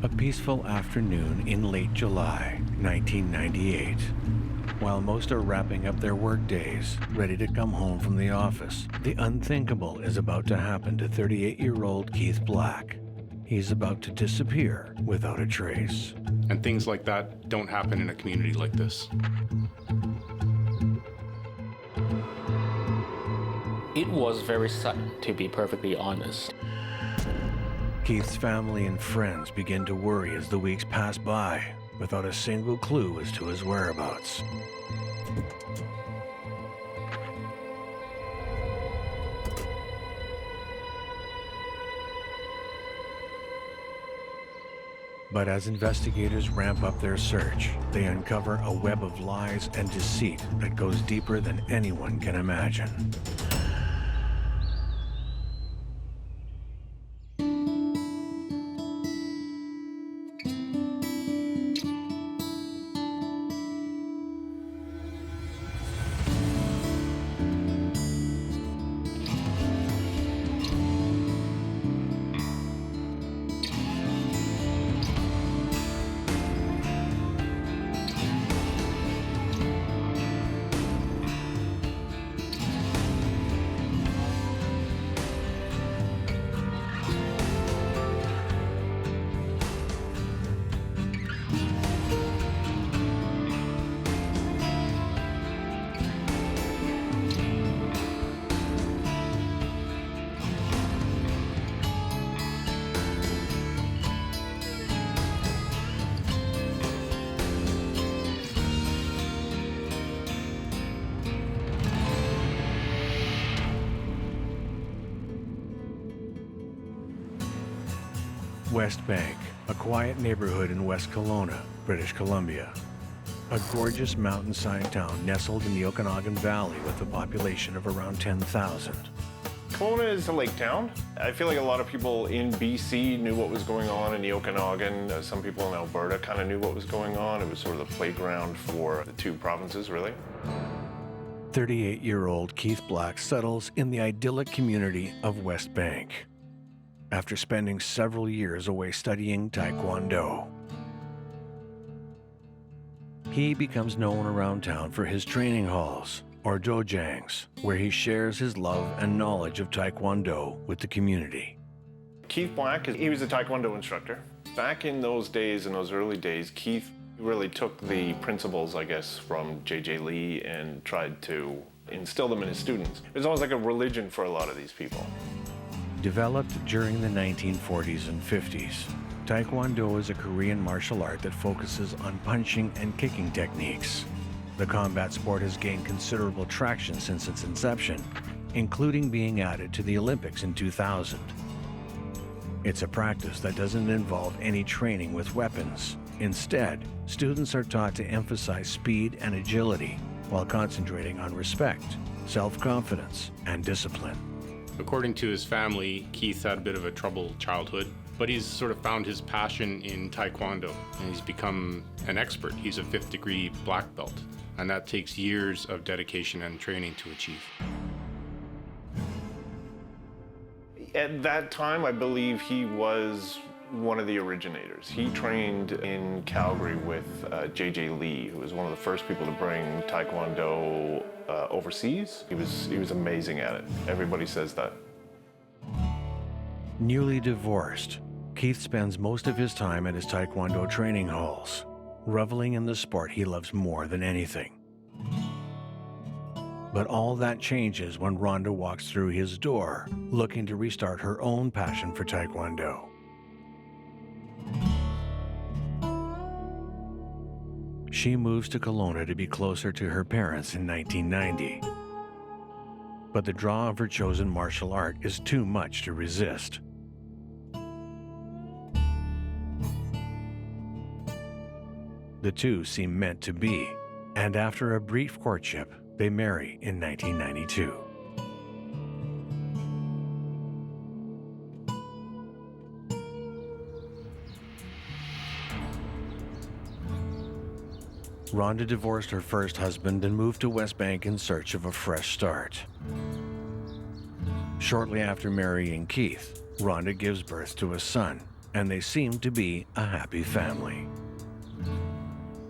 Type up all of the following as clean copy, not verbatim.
A peaceful afternoon in late July, 1998. While most are wrapping up their work days, ready to come home from the office, the unthinkable is about to happen to 38-year-old Keith Black. He's about to disappear without a trace. And things like that don't happen in a community like this. It was very sudden, to be perfectly honest. Keith's family and friends begin to worry as the weeks pass by, without a single clue as to his whereabouts. But as investigators ramp up their search, they uncover a web of lies and deceit that goes deeper than anyone can imagine. West Bank, a quiet neighborhood in West Kelowna, British Columbia. A gorgeous mountainside town nestled in the Okanagan Valley with a population of around 10,000. Kelowna is a lake town. I feel like a lot of people in BC knew what was going on in the Okanagan. Some people in Alberta kind of knew what was going on. It was sort of the playground for the two provinces, really. 38-year-old Keith Black settles in the idyllic community of West Bank after spending several years away studying Taekwondo. He becomes known around town for his training halls, or dojangs, where he shares his love and knowledge of Taekwondo with the community. Keith Black, he was a Taekwondo instructor. Back in those days, in those early days, Keith really took the principles, I guess, from J.J. Lee and tried to instill them in his students. It was almost like a religion for a lot of these people. Developed during the 1940s and 50s, Taekwondo is a Korean martial art that focuses on punching and kicking techniques. The combat sport has gained considerable traction since its inception, including being added to the Olympics in 2000. It's a practice that doesn't involve any training with weapons. Instead, students are taught to emphasize speed and agility while concentrating on respect, self-confidence, and discipline. According to his family, Keith had a bit of a troubled childhood, but he's sort of found his passion in Taekwondo, and he's become an expert. He's a 5th degree black belt, and that takes years of dedication and training to achieve. At that time, I believe he was one of the originators. He trained in Calgary with J.J. Lee, who was one of the first people to bring Taekwondo overseas. He was amazing at it. Everybody says that. Newly divorced, Keith spends most of his time at his Taekwondo training halls, reveling in the sport he loves more than anything. But all that changes when Rhonda walks through his door, looking to restart her own passion for Taekwondo. She moves to Kelowna to be closer to her parents in 1990. But the draw of her chosen martial art is too much to resist. The two seem meant to be, and after a brief courtship, they marry in 1992. Rhonda divorced her first husband and moved to West Bank in search of a fresh start. Shortly after marrying Keith, Rhonda gives birth to a son, and they seem to be a happy family.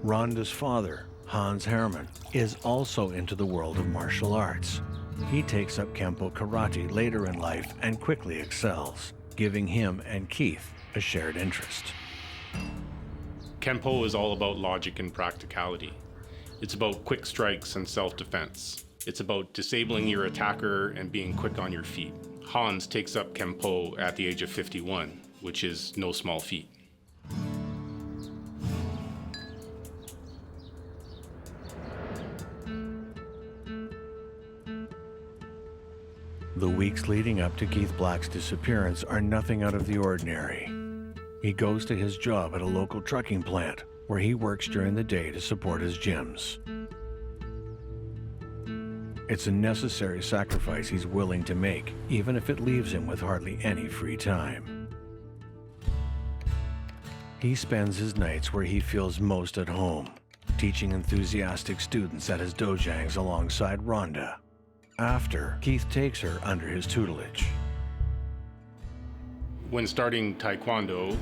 Rhonda's father, Hans Hermann, is also into the world of martial arts. He takes up Kempo karate later in life and quickly excels, giving him and Keith a shared interest. Kempo is all about logic and practicality. It's about quick strikes and self-defense. It's about disabling your attacker and being quick on your feet. Hans takes up Kempo at the age of 51, which is no small feat. The weeks leading up to Keith Black's disappearance are nothing out of the ordinary. He goes to his job at a local trucking plant, where he works during the day to support his gyms. It's a necessary sacrifice he's willing to make, even if it leaves him with hardly any free time. He spends his nights where he feels most at home, teaching enthusiastic students at his dojangs alongside Rhonda. After, Keith takes her under his tutelage. When starting Taekwondo,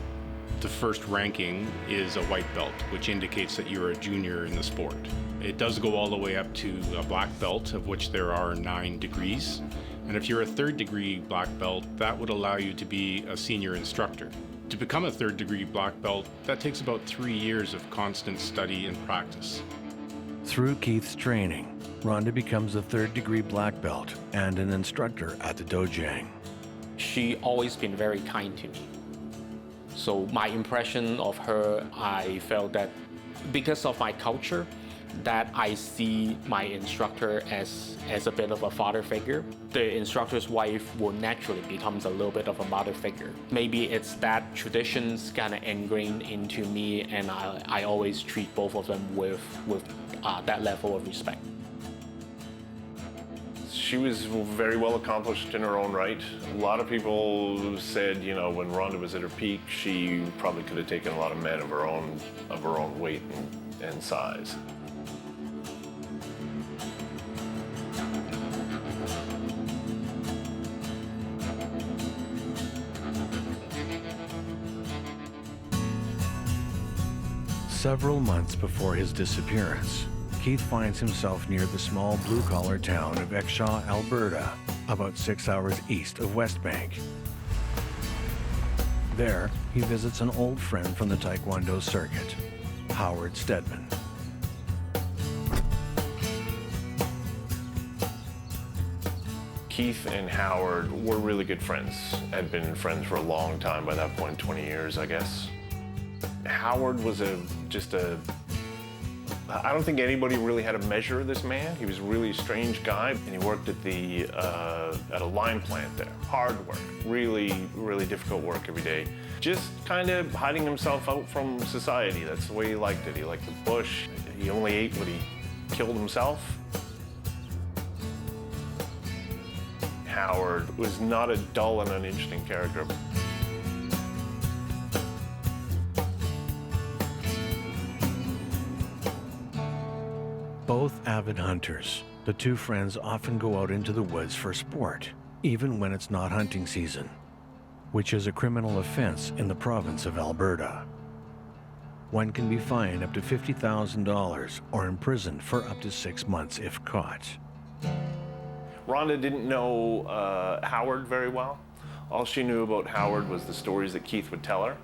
the first ranking is a white belt, which indicates that you're a junior in the sport. It does go all the way up to a black belt, of which there are 9 degrees. And if you're a 3rd degree black belt, that would allow you to be a senior instructor. To become a 3rd degree black belt, that takes about 3 years of constant study and practice. Through Keith's training, Rhonda becomes a 3rd degree black belt and an instructor at the dojang. She always been very kind to me. So my impression of her, I felt that because of my culture, that I see my instructor as a bit of a father figure. The instructor's wife will naturally becomes a little bit of a mother figure. Maybe it's that traditions kind of ingrained into me, and I always treat both of them with that level of respect. She was very well accomplished in her own right. A lot of people said, you know, when Rhonda was at her peak, she probably could have taken a lot of men of her own weight and size. Several months before his disappearance, Keith finds himself near the small blue-collar town of Exshaw, Alberta, about 6 hours east of Westbank. There, he visits an old friend from the Taekwondo circuit, Howard Stedman. Keith and Howard were really good friends, had been friends for a long time, by that point, 20 years, I guess. Howard was I don't think anybody really had a measure of this man. He was a really strange guy, and he worked at a lime plant there. Hard work, really, really difficult work every day. Just kind of hiding himself out from society. That's the way he liked it. He liked the bush. He only ate what he killed himself. Howard was not a dull and uninteresting character. Both avid hunters, the two friends often go out into the woods for sport, even when it's not hunting season, which is a criminal offense in the province of Alberta. One can be fined up to $50,000 or imprisoned for up to 6 months if caught. Rhonda didn't know Howard very well. All she knew about Howard was the stories that Keith would tell her.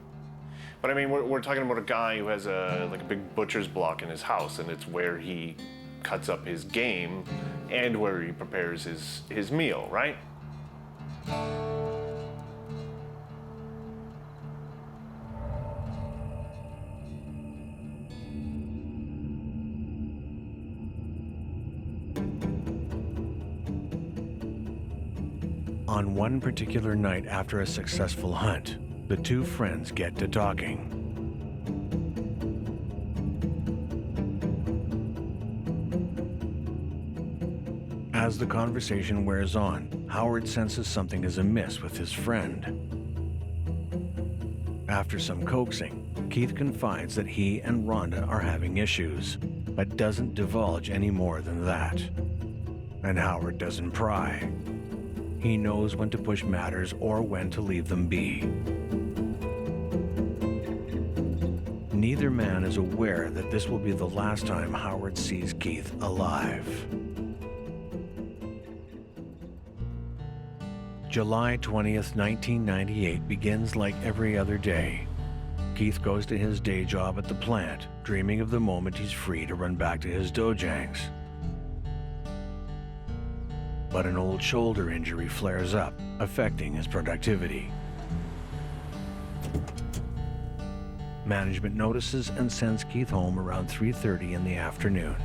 But I mean, we're talking about a guy who has a big butcher's block in his house, and it's where he cuts up his game and where he prepares his meal, right? On one particular night after a successful hunt, the two friends get to talking. As the conversation wears on, Howard senses something is amiss with his friend. After some coaxing, Keith confides that he and Rhonda are having issues, but doesn't divulge any more than that. And Howard doesn't pry. He knows when to push matters or when to leave them be. neither man is aware that this will be the last time Howard sees Keith alive. July 20th, 1998 begins like every other day. Keith goes to his day job at the plant, dreaming of the moment he's free to run back to his dojangs. But an old shoulder injury flares up, affecting his productivity. Management notices and sends Keith home around 3:30 in the afternoon.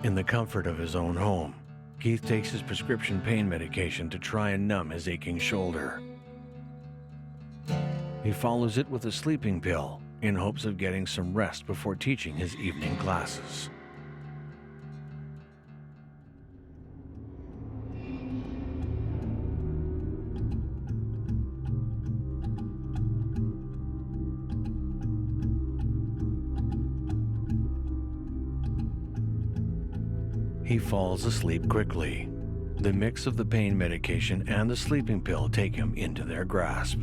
In the comfort of his own home, Keith takes his prescription pain medication to try and numb his aching shoulder. He follows it with a sleeping pill in hopes of getting some rest before teaching his evening classes. He falls asleep quickly. The mix of the pain medication and the sleeping pill take him into their grasp.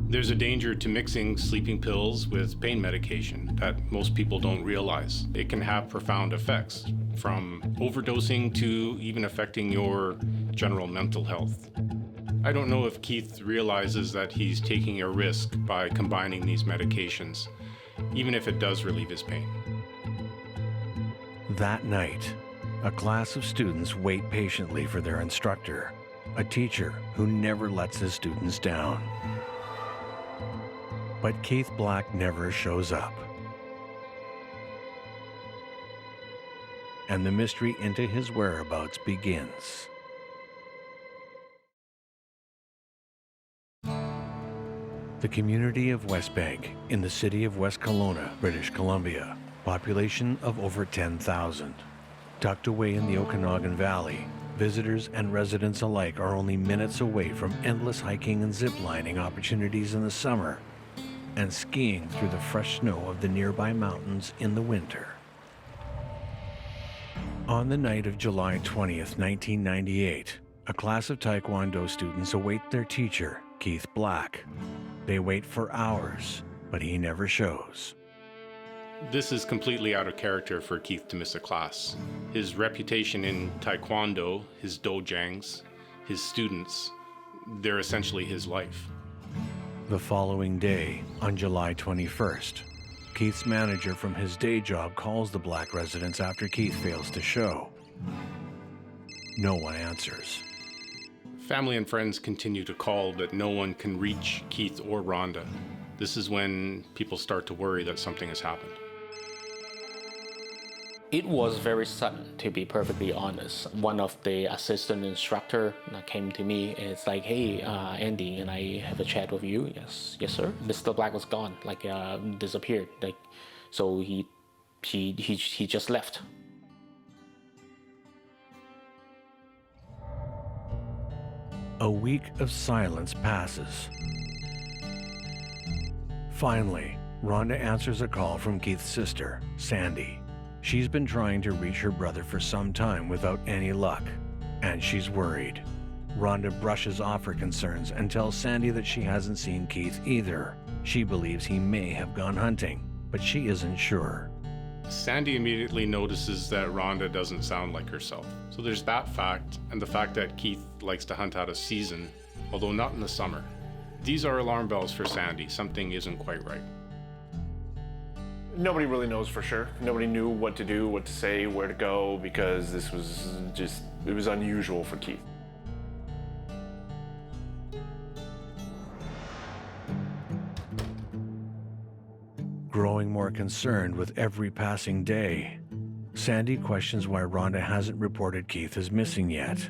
There's a danger to mixing sleeping pills with pain medication that most people don't realize. It can have profound effects, from overdosing to even affecting your general mental health. I don't know if Keith realizes that he's taking a risk by combining these medications, even if it does relieve his pain. That night, a class of students wait patiently for their instructor, a teacher who never lets his students down. But Keith Black never shows up. And the mystery into his whereabouts begins. The community of West Bank in the city of West Kelowna, British Columbia. Population of over 10,000. Tucked away in the Okanagan Valley, visitors and residents alike are only minutes away from endless hiking and ziplining opportunities in the summer and skiing through the fresh snow of the nearby mountains in the winter. On the night of July 20th, 1998, a class of Taekwondo students await their teacher, Keith Black. They wait for hours, but he never shows. This is completely out of character for Keith to miss a class. His reputation in Taekwondo, his dojangs, his students, they're essentially his life. The following day, on July 21st, Keith's manager from his day job calls the Black residence after Keith fails to show. No one answers. Family and friends continue to call, but no one can reach Keith or Rhonda. This is when people start to worry that something has happened. It was very sudden, to be perfectly honest. One of the assistant instructor came to me. It's like, hey, Andy, can I have a chat with you? Yes, sir. Mr. Black was gone, disappeared. So he just left. A week of silence passes. Finally, Rhonda answers a call from Keith's sister, Sandy. She's been trying to reach her brother for some time without any luck, and she's worried. Rhonda brushes off her concerns and tells Sandy that she hasn't seen Keith either. She believes he may have gone hunting, but she isn't sure. Sandy immediately notices that Rhonda doesn't sound like herself. So there's that fact, and the fact that Keith likes to hunt out of season, although not in the summer. These are alarm bells for Sandy. Something isn't quite right. Nobody really knows for sure. Nobody knew what to do, what to say, where to go, because this was it was unusual for Keith. Growing more concerned with every passing day, Sandy questions why Rhonda hasn't reported Keith as missing yet.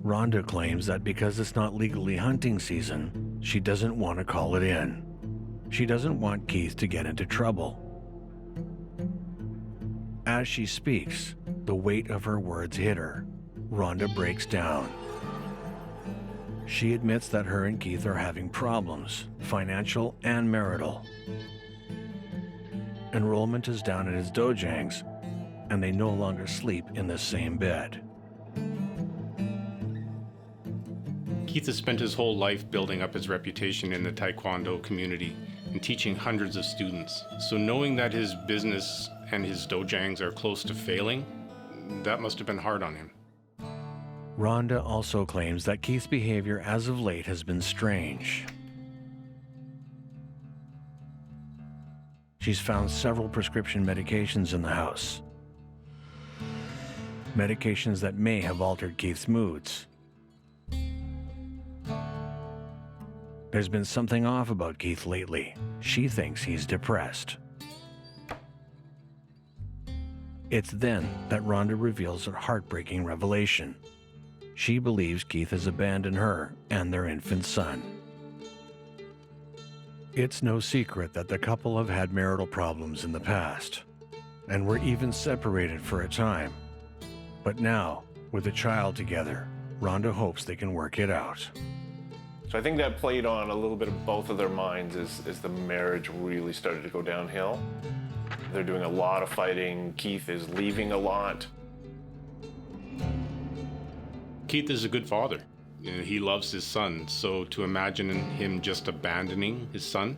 Rhonda claims that because it's not legally hunting season, she doesn't want to call it in. She doesn't want Keith to get into trouble. As she speaks, the weight of her words hit her. Rhonda breaks down. She admits that her and Keith are having problems, financial and marital. Enrollment is down at his dojang's, and they no longer sleep in the same bed. Keith has spent his whole life building up his reputation in the Taekwondo community and teaching hundreds of students. So knowing that his business and his dojangs are close to failing, that must have been hard on him. Rhonda also claims that Keith's behavior as of late has been strange. She's found several prescription medications in the house. Medications that may have altered Keith's moods. There's been something off about Keith lately. She thinks he's depressed. It's then that Rhonda reveals a heartbreaking revelation. She believes Keith has abandoned her and their infant son. It's no secret that the couple have had marital problems in the past, and were even separated for a time. But now, with a child together, Rhonda hopes they can work it out. So I think that played on a little bit of both of their minds as the marriage really started to go downhill. They're doing a lot of fighting. Keith is leaving a lot. Keith is a good father. He loves his son, so to imagine him just abandoning his son,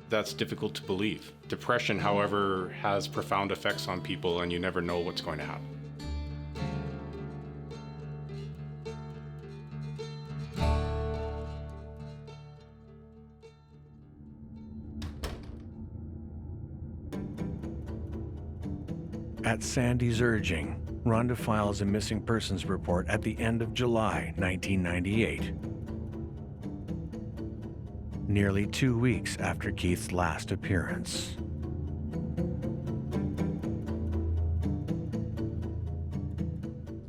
that's difficult to believe. Depression, however, has profound effects on people, and you never know what's going to happen. At Sandy's urging, Rhonda files a missing persons report at the end of July 1998, nearly 2 weeks after Keith's last appearance.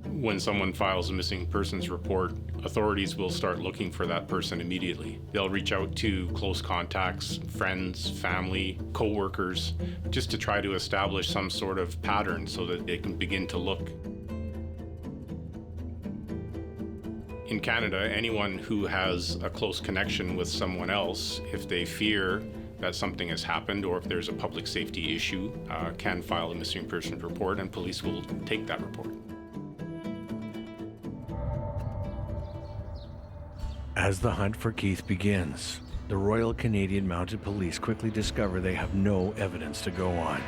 When someone files a missing persons report, authorities will start looking for that person immediately. They'll reach out to close contacts, friends, family, co-workers, just to try to establish some sort of pattern so that they can begin to look. In Canada, anyone who has a close connection with someone else, if they fear that something has happened or if there's a public safety issue, can file a missing persons report, and police will take that report. As the hunt for Keith begins, the Royal Canadian Mounted Police quickly discover they have no evidence to go on.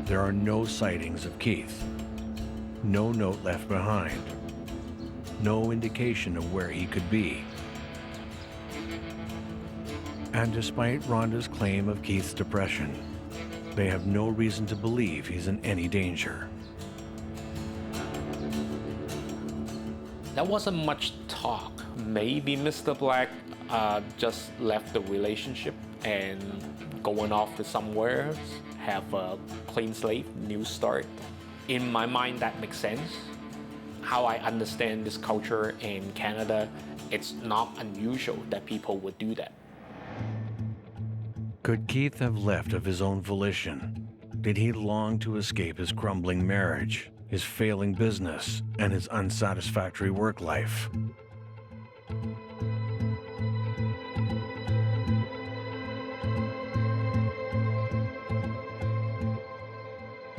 There are no sightings of Keith, no note left behind, no indication of where he could be. And despite Rhonda's claim of Keith's depression, they have no reason to believe he's in any danger. There wasn't much talk. Maybe Mr. Black just left the relationship and going off to somewhere, have a clean slate, new start. In my mind, that makes sense. How I understand this culture in Canada, it's not unusual that people would do that. Could Keith have left of his own volition? Did he long to escape his crumbling marriage, his failing business, and his unsatisfactory work life?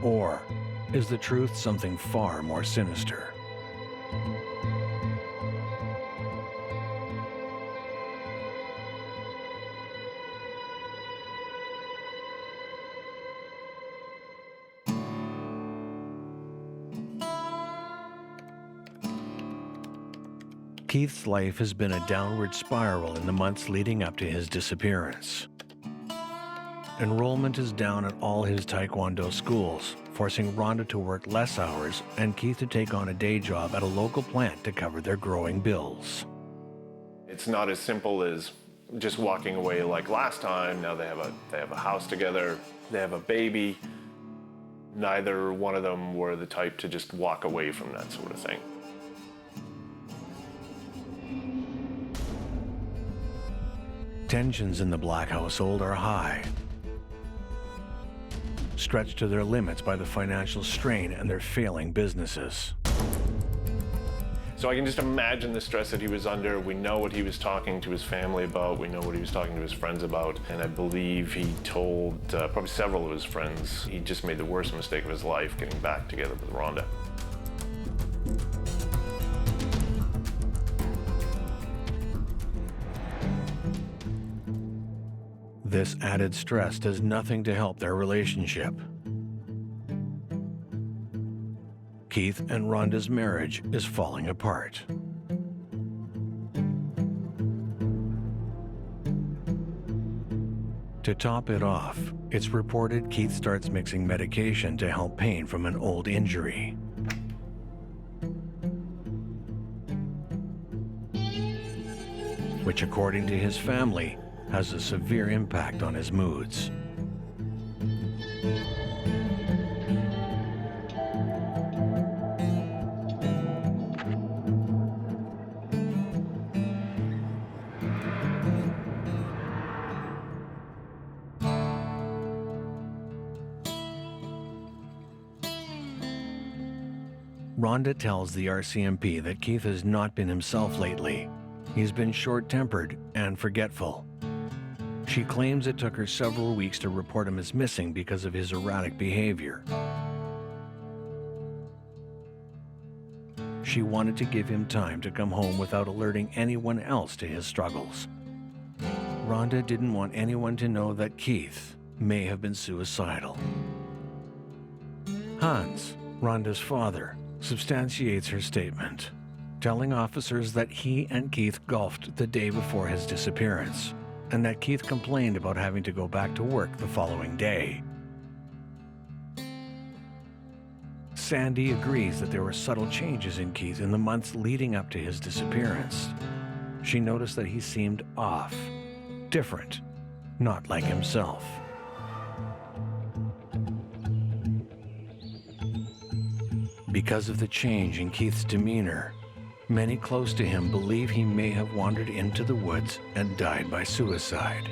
Or is the truth something far more sinister? Keith's life has been a downward spiral in the months leading up to his disappearance. Enrollment is down at all his Taekwondo schools, forcing Rhonda to work less hours and Keith to take on a day job at a local plant to cover their growing bills. It's not as simple as just walking away like last time. Now they have a house together, they have a baby. Neither one of them were the type to just walk away from that sort of thing. Tensions in the Black household are high, stretched to their limits by the financial strain and their failing businesses. So I can just imagine the stress that he was under. We know what he was talking to his family about. We know what he was talking to his friends about. And I believe he told probably several of his friends he just made the worst mistake of his life getting back together with Rhonda. This added stress does nothing to help their relationship. Keith and Rhonda's marriage is falling apart. To top it off, it's reported Keith starts mixing medication to help pain from an old injury. Which, according to his family, has a severe impact on his moods. Rhonda tells the RCMP that Keith has not been himself lately. He's been short-tempered and forgetful. She claims it took her several weeks to report him as missing because of his erratic behavior. She wanted to give him time to come home without alerting anyone else to his struggles. Rhonda didn't want anyone to know that Keith may have been suicidal. Hans, Rhonda's father, substantiates her statement, telling officers that he and Keith golfed the day before his disappearance, and that Keith complained about having to go back to work the following day. Sandy agrees that there were subtle changes in Keith in the months leading up to his disappearance. She noticed that he seemed off, different, not like himself. Because of the change in Keith's demeanor, many close to him believe he may have wandered into the woods and died by suicide.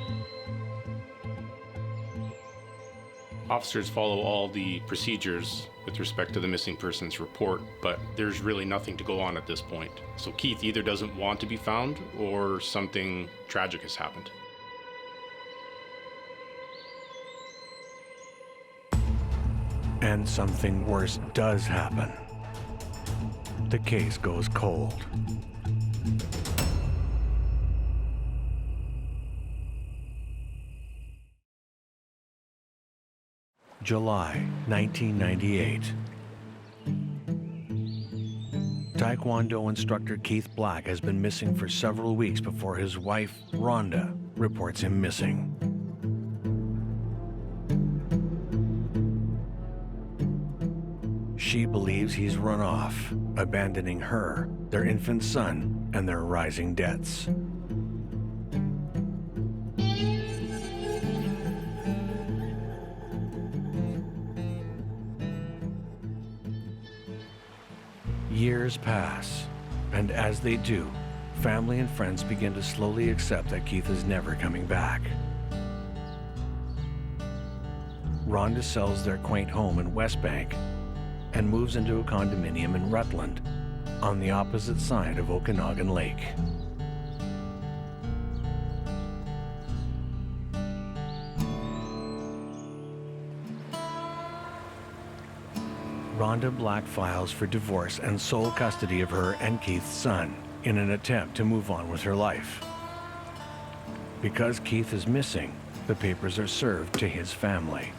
Officers follow all the procedures with respect to the missing persons report, but there's really nothing to go on at this point. So Keith either doesn't want to be found or something tragic has happened. And something worse does happen. The case goes cold. July 1998. Taekwondo instructor Keith Black has been missing for several weeks before his wife, Rhonda, reports him missing. She believes he's run off, abandoning her, their infant son, and their rising debts. Years pass, and as they do, family and friends begin to slowly accept that Keith is never coming back. Rhonda sells their quaint home in West Bank and moves into a condominium in Rutland, on the opposite side of Okanagan Lake. Rhonda Black files for divorce and sole custody of her and Keith's son in an attempt to move on with her life. Because Keith is missing, the papers are served to his family.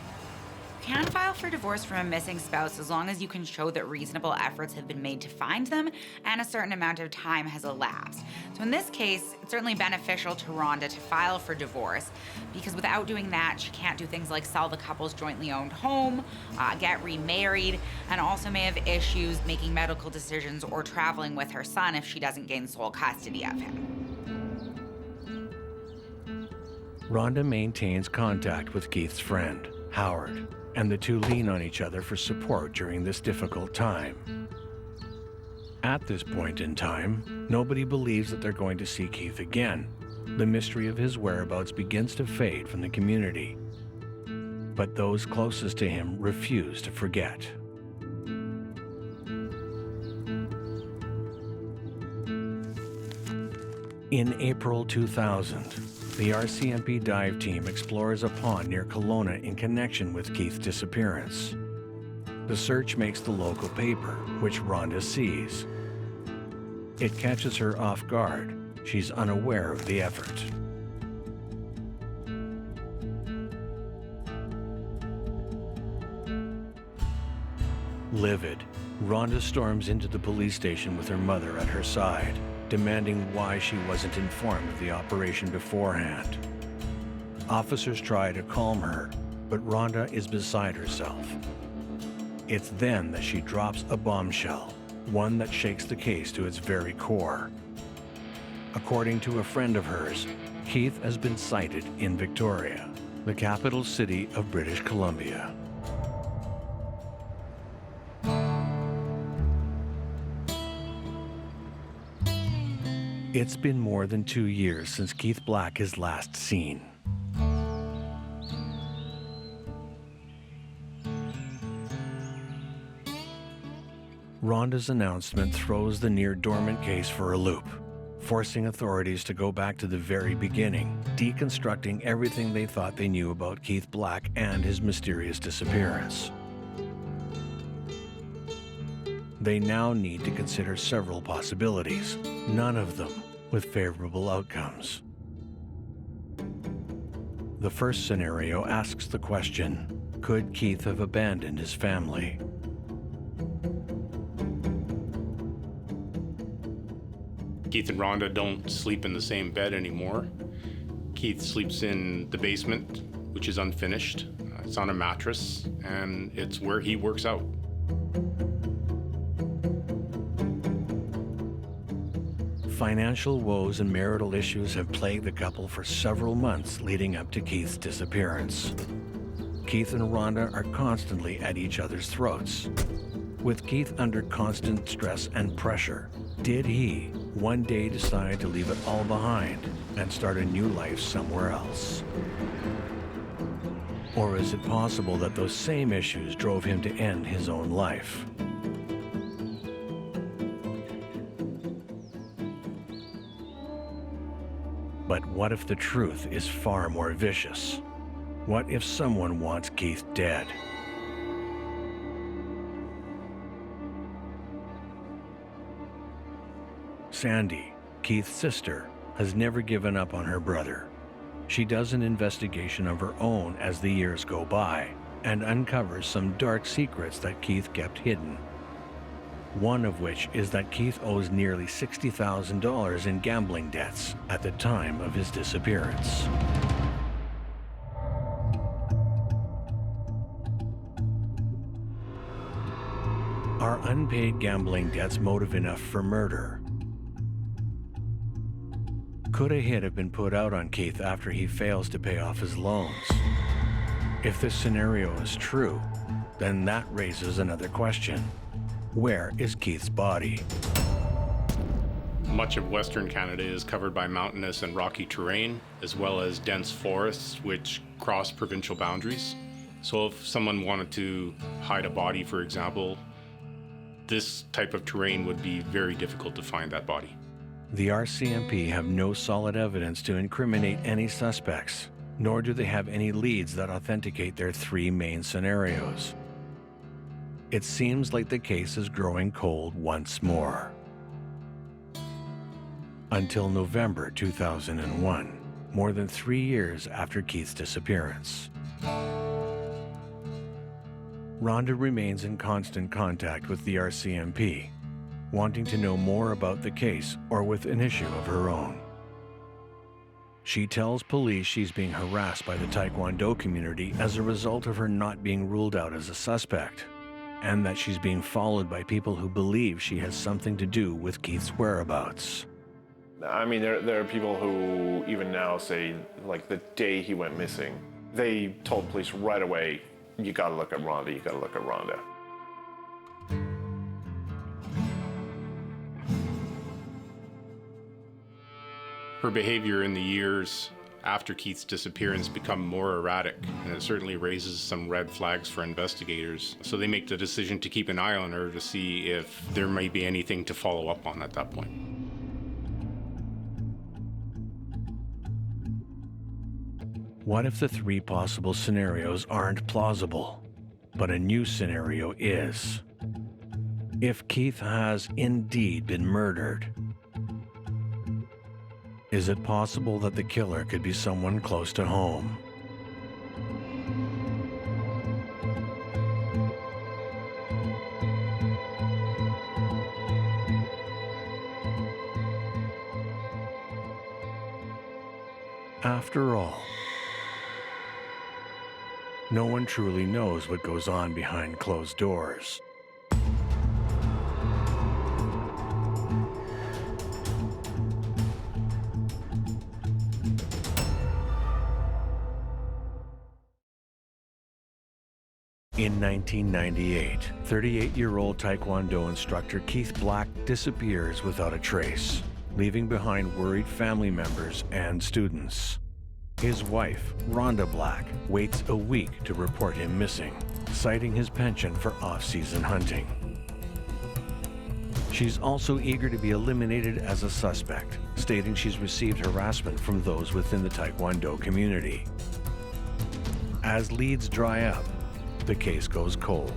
You can file for divorce from a missing spouse as long as you can show that reasonable efforts have been made to find them and a certain amount of time has elapsed. So in this case, it's certainly beneficial to Rhonda to file for divorce because without doing that, she can't do things like sell the couple's jointly owned home, get remarried, and also may have issues making medical decisions or traveling with her son if she doesn't gain sole custody of him. Rhonda maintains contact with Keith's friend, Howard, and the two lean on each other for support during this difficult time. At this point in time, nobody believes that they're going to see Keith again, The mystery of his whereabouts begins to fade from the community, but those closest to him refuse to forget. In April 2000, the RCMP dive team explores a pond near Kelowna in connection with Keith's disappearance. The search makes the local paper, which Rhonda sees. It catches her off guard. She's unaware of the effort. Livid, Rhonda storms into the police station with her mother at her side, demanding why she wasn't informed of the operation beforehand. Officers try to calm her, but Rhonda is beside herself. It's then that she drops a bombshell, one that shakes the case to its very core. According to a friend of hers, Keith has been sighted in Victoria, the capital city of British Columbia. It's been more than 2 years since Keith Black is last seen. Rhonda's announcement throws the near-dormant case for a loop, forcing authorities to go back to the very beginning, deconstructing everything they thought they knew about Keith Black and his mysterious disappearance. They now need to consider several possibilities, none of them with favorable outcomes. The first scenario asks the question, could Keith have abandoned his family? Keith and Rhonda don't sleep in the same bed anymore. Keith sleeps in the basement, which is unfinished. It's on a mattress, and it's where he works out. Financial woes and marital issues have plagued the couple for several months leading up to Keith's disappearance. Keith and Rhonda are constantly at each other's throats. With Keith under constant stress and pressure, did he one day decide to leave it all behind and start a new life somewhere else? Or is it possible that those same issues drove him to end his own life? But what if the truth is far more vicious? What if someone wants Keith dead? Sandy, Keith's sister, has never given up on her brother. She does an investigation of her own as the years go by and uncovers some dark secrets that Keith kept hidden. One of which is that Keith owes nearly $60,000 in gambling debts at the time of his disappearance. Are unpaid gambling debts motive enough for murder? Could a hit have been put out on Keith after he fails to pay off his loans? If this scenario is true, then that raises another question. Where is Keith's body? Much of Western Canada is covered by mountainous and rocky terrain, as well as dense forests which cross provincial boundaries. So if someone wanted to hide a body, for example, this type of terrain would be very difficult to find that body. The RCMP have no solid evidence to incriminate any suspects, nor do they have any leads that authenticate their three main scenarios. It seems like the case is growing cold once more. Until November 2001, more than 3 years after Keith's disappearance. Rhonda remains in constant contact with the RCMP, wanting to know more about the case or with an issue of her own. She tells police she's being harassed by the Taekwondo community as a result of her not being ruled out as a suspect, and that she's being followed by people who believe she has something to do with Keith's whereabouts. I mean, there are people who even now say, like, the day he went missing, they told police right away, you gotta look at Rhonda, you gotta look at Rhonda. Her behavior in the years after Keith's disappearance become more erratic, and it certainly raises some red flags for investigators. So they make the decision to keep an eye on her to see if there may be anything to follow up on at that point. What if the three possible scenarios aren't plausible, but a new scenario is? If Keith has indeed been murdered, is it possible that the killer could be someone close to home? After all, no one truly knows what goes on behind closed doors. In 1998, 38-year-old Taekwondo instructor Keith Black disappears without a trace, leaving behind worried family members and students. His wife, Rhonda Black, waits a week to report him missing, citing his penchant for off-season hunting. She's also eager to be eliminated as a suspect, stating she's received harassment from those within the Taekwondo community. As leads dry up, the case goes cold.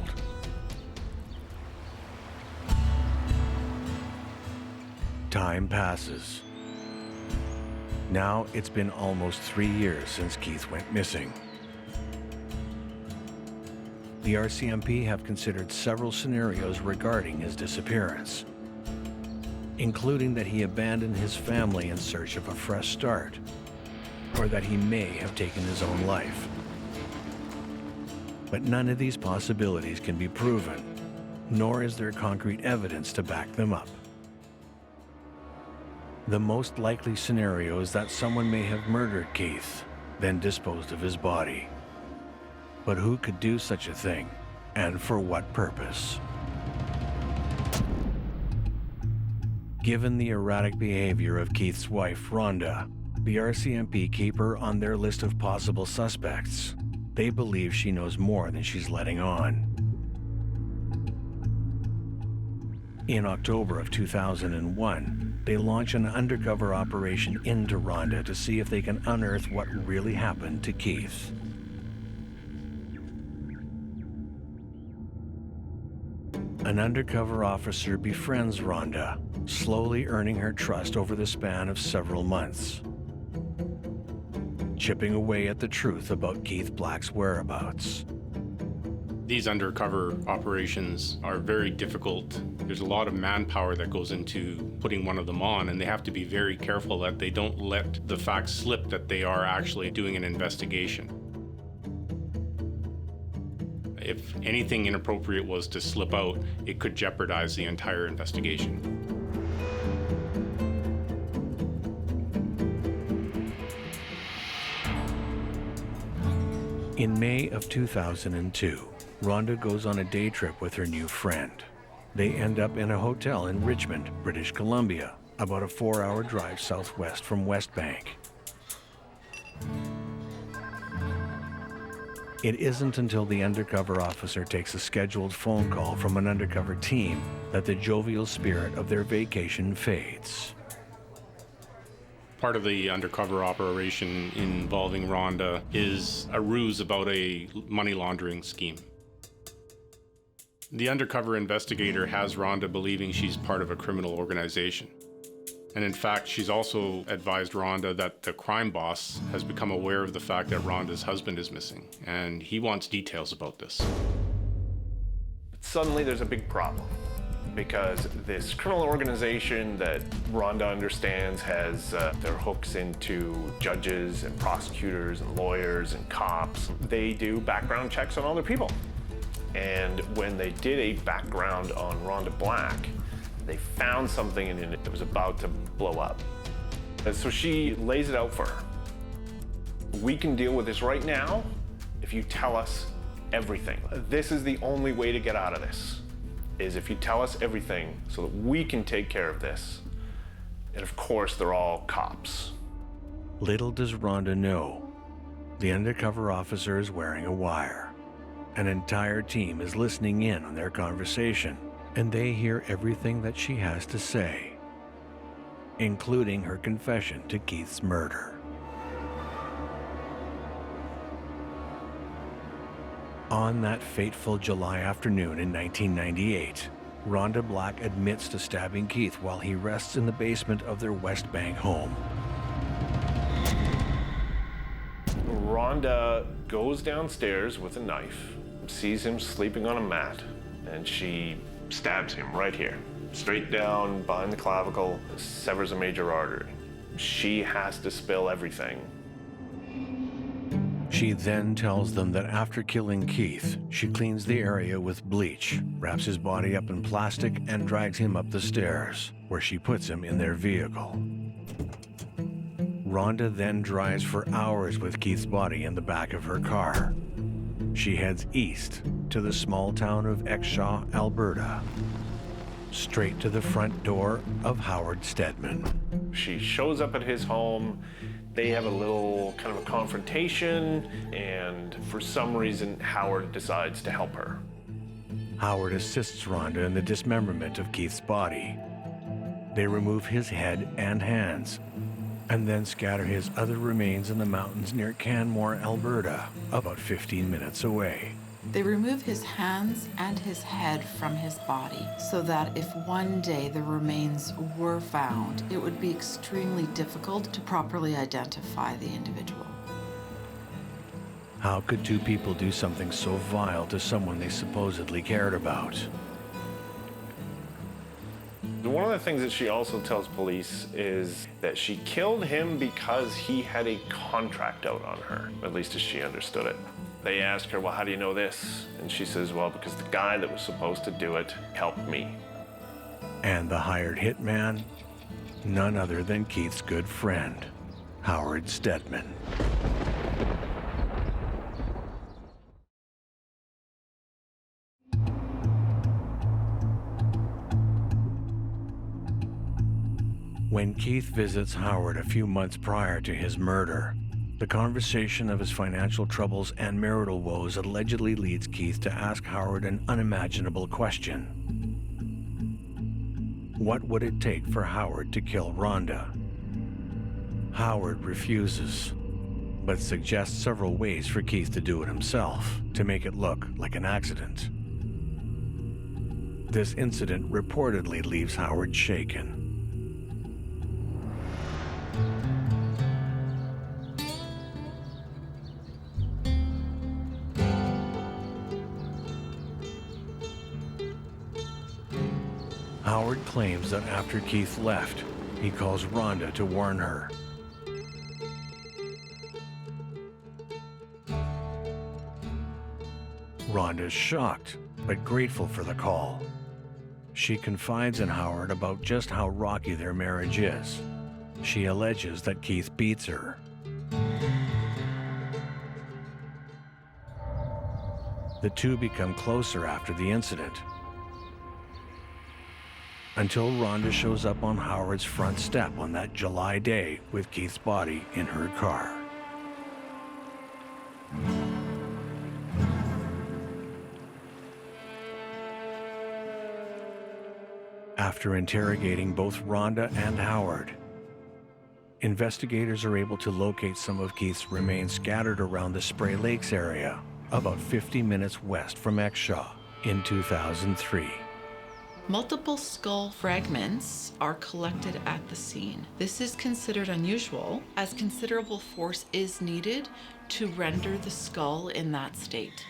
Time passes. Now it's been almost 3 years since Keith went missing. The RCMP have considered several scenarios regarding his disappearance, including that he abandoned his family in search of a fresh start, or that he may have taken his own life. But none of these possibilities can be proven, nor is there concrete evidence to back them up. The most likely scenario is that someone may have murdered Keith, then disposed of his body. But who could do such a thing, and for what purpose? Given the erratic behavior of Keith's wife, Rhonda, the RCMP keep her on their list of possible suspects. They believe she knows more than she's letting on. In October of 2001, they launch an undercover operation into Rhonda to see if they can unearth what really happened to Keith. An undercover officer befriends Rhonda, slowly earning her trust over the span of several months, chipping away at the truth about Keith Black's whereabouts. These undercover operations are very difficult. There's a lot of manpower that goes into putting one of them on, and they have to be very careful that they don't let the facts slip that they are actually doing an investigation. If anything inappropriate was to slip out, it could jeopardize the entire investigation. In May of 2002, Rhonda goes on a day trip with her new friend. They end up in a hotel in Richmond, British Columbia, about a 4-hour drive southwest from West Bank. It isn't until the undercover officer takes a scheduled phone call from an undercover team that the jovial spirit of their vacation fades. Part of the undercover operation involving Rhonda is a ruse about a money laundering scheme. The undercover investigator has Rhonda believing she's part of a criminal organization. And in fact, she's also advised Rhonda that the crime boss has become aware of the fact that Rhonda's husband is missing, and he wants details about this. Suddenly there's a big problem, because this criminal organization that Rhonda understands has their hooks into judges and prosecutors and lawyers and cops. They do background checks on other people. And when they did a background on Rhonda Black, they found something in it that was about to blow up. And so she lays it out for her. We can deal with this right now if you tell us everything. This is the only way to get out of this, is if you tell us everything so that we can take care of this. And of course, they're all cops. Little does Rhonda know, the undercover officer is wearing a wire. An entire team is listening in on their conversation, and they hear everything that she has to say, including her confession to Keith's murder. On that fateful July afternoon in 1998, Rhonda Black admits to stabbing Keith while he rests in the basement of their West Bank home. Rhonda goes downstairs with a knife, sees him sleeping on a mat, and she stabs him right here, straight down behind the clavicle, severs a major artery. She has to spill everything. She then tells them that after killing Keith, she cleans the area with bleach, wraps his body up in plastic, and drags him up the stairs, where she puts him in their vehicle. Rhonda then drives for hours with Keith's body in the back of her car. She heads east to the small town of Exshaw, Alberta, straight to the front door of Howard Stedman. She shows up at his home. They have a little kind of a confrontation, and for some reason, Howard decides to help her. Howard assists Rhonda in the dismemberment of Keith's body. They remove his head and hands, and then scatter his other remains in the mountains near Canmore, Alberta, about 15 minutes away. They remove his hands and his head from his body so that if one day the remains were found, it would be extremely difficult to properly identify the individual. How could two people do something so vile to someone they supposedly cared about? One of the things that she also tells police is that she killed him because he had a contract out on her, at least as she understood it. They ask her, well, how do you know this? And she says, well, because the guy that was supposed to do it helped me. And the hired hitman? None other than Keith's good friend, Howard Stedman. When Keith visits Howard a few months prior to his murder, the conversation of his financial troubles and marital woes allegedly leads Keith to ask Howard an unimaginable question. What would it take for Howard to kill Rhonda? Howard refuses, but suggests several ways for Keith to do it himself, to make it look like an accident. This incident reportedly leaves Howard shaken. Howard claims that after Keith left, he calls Rhonda to warn her. Rhonda's shocked, but grateful for the call. She confides in Howard about just how rocky their marriage is. She alleges that Keith beats her. The two become closer after the incident, until Rhonda shows up on Howard's front step on that July day with Keith's body in her car. After interrogating both Rhonda and Howard, investigators are able to locate some of Keith's remains scattered around the Spray Lakes area, about 50 minutes west from Exshaw, in 2003. Multiple skull fragments are collected at the scene. This is considered unusual, as considerable force is needed to render the skull in that state.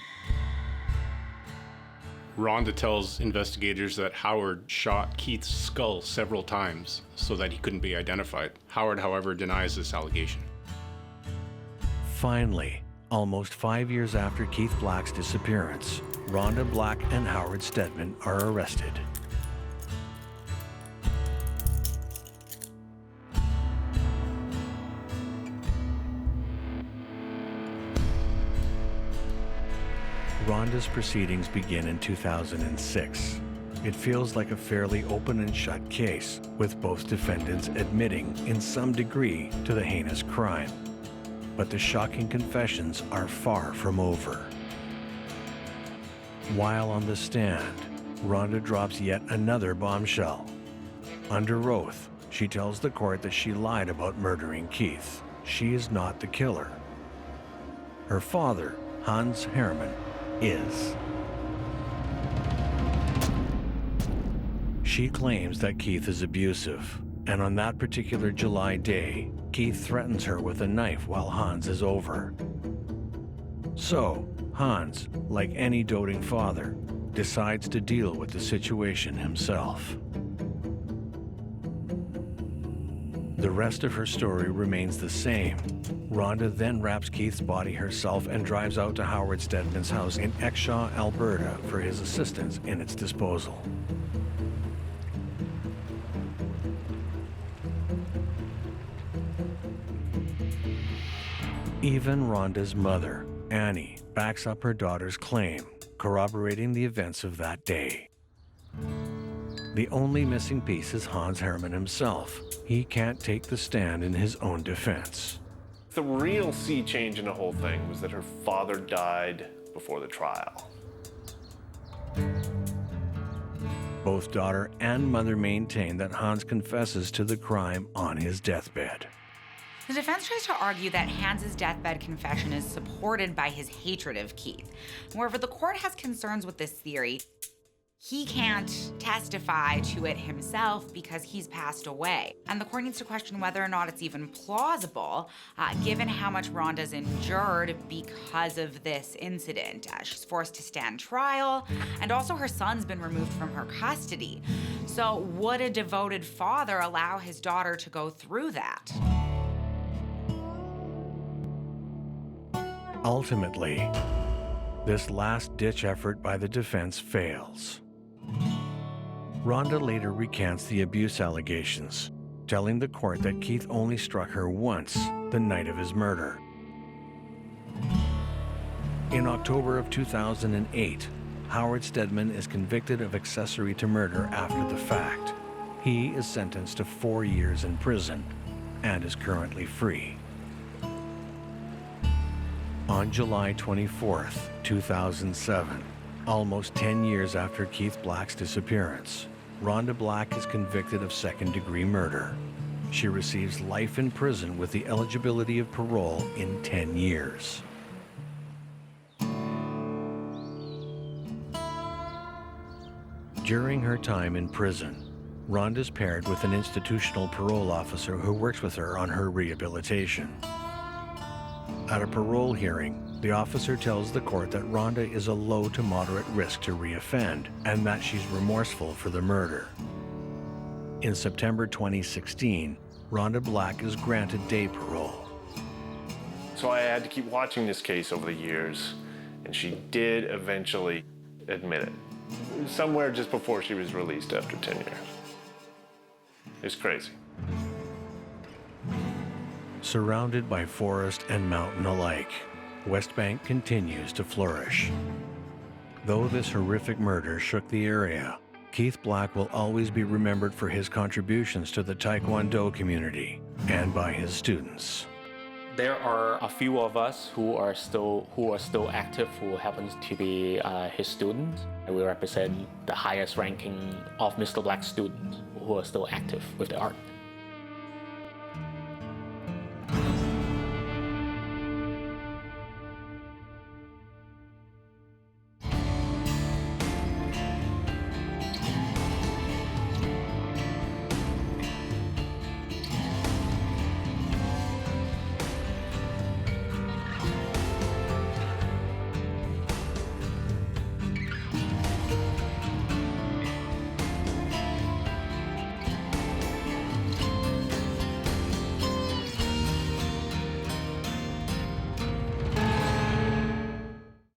Rhonda tells investigators that Howard shot Keith's skull several times so that he couldn't be identified. Howard, however, denies this allegation. Finally, almost 5 years after Keith Black's disappearance, Rhonda Black and Howard Stedman are arrested. Rhonda's proceedings begin in 2006. It feels like a fairly open and shut case, with both defendants admitting, in some degree, to the heinous crime. But the shocking confessions are far from over. While on the stand, Rhonda drops yet another bombshell. Under oath, she tells the court that she lied about murdering Keith. She is not the killer. Her father, Hans Hermann, is. She claims that Keith is abusive, and on that particular July day, Keith threatens her with a knife while Hans is over. So, Hans, like any doting father, decides to deal with the situation himself. The rest of her story remains the same. Rhonda then wraps Keith's body herself and drives out to Howard Stedman's house in Exshaw, Alberta, for his assistance in its disposal. Even Rhonda's mother, Annie, backs up her daughter's claim, corroborating the events of that day. The only missing piece is Hans Hermann himself. He can't take the stand in his own defense. The real sea change in the whole thing was that her father died before the trial. Both daughter and mother maintain that Hans confesses to the crime on his deathbed. The defense tries to argue that Hans's deathbed confession is supported by his hatred of Keith. However, the court has concerns with this theory. He can't testify to it himself because he's passed away. And the court needs to question whether or not it's even plausible, given how much Rhonda's endured because of this incident. She's forced to stand trial, and also her son's been removed from her custody. So would a devoted father allow his daughter to go through that? Ultimately, this last-ditch effort by the defense fails. Rhonda later recants the abuse allegations, telling the court that Keith only struck her once the night of his murder. In October of 2008, Howard Stedman is convicted of accessory to murder after the fact. He is sentenced to 4 years in prison and is currently free. On July 24th, 2007, almost 10 years after Keith Black's disappearance, Rhonda Black is convicted of second-degree murder. She receives life in prison with the eligibility of parole in 10 years. During her time in prison, Rhonda's paired with an institutional parole officer who works with her on her rehabilitation. At a parole hearing, the officer tells the court that Rhonda is a low to moderate risk to reoffend and that she's remorseful for the murder. In September 2016, Rhonda Black is granted day parole. So I had to keep watching this case over the years, and she did eventually admit it. Somewhere just before she was released after 10 years. It's crazy. Surrounded by forest and mountain alike, West Bank continues to flourish. Though this horrific murder shook the area, Keith Black will always be remembered for his contributions to the Taekwondo community and by his students. There are a few of us who are still active, who happens to be his students. We represent the highest ranking of Mr. Black's students who are still active with the art.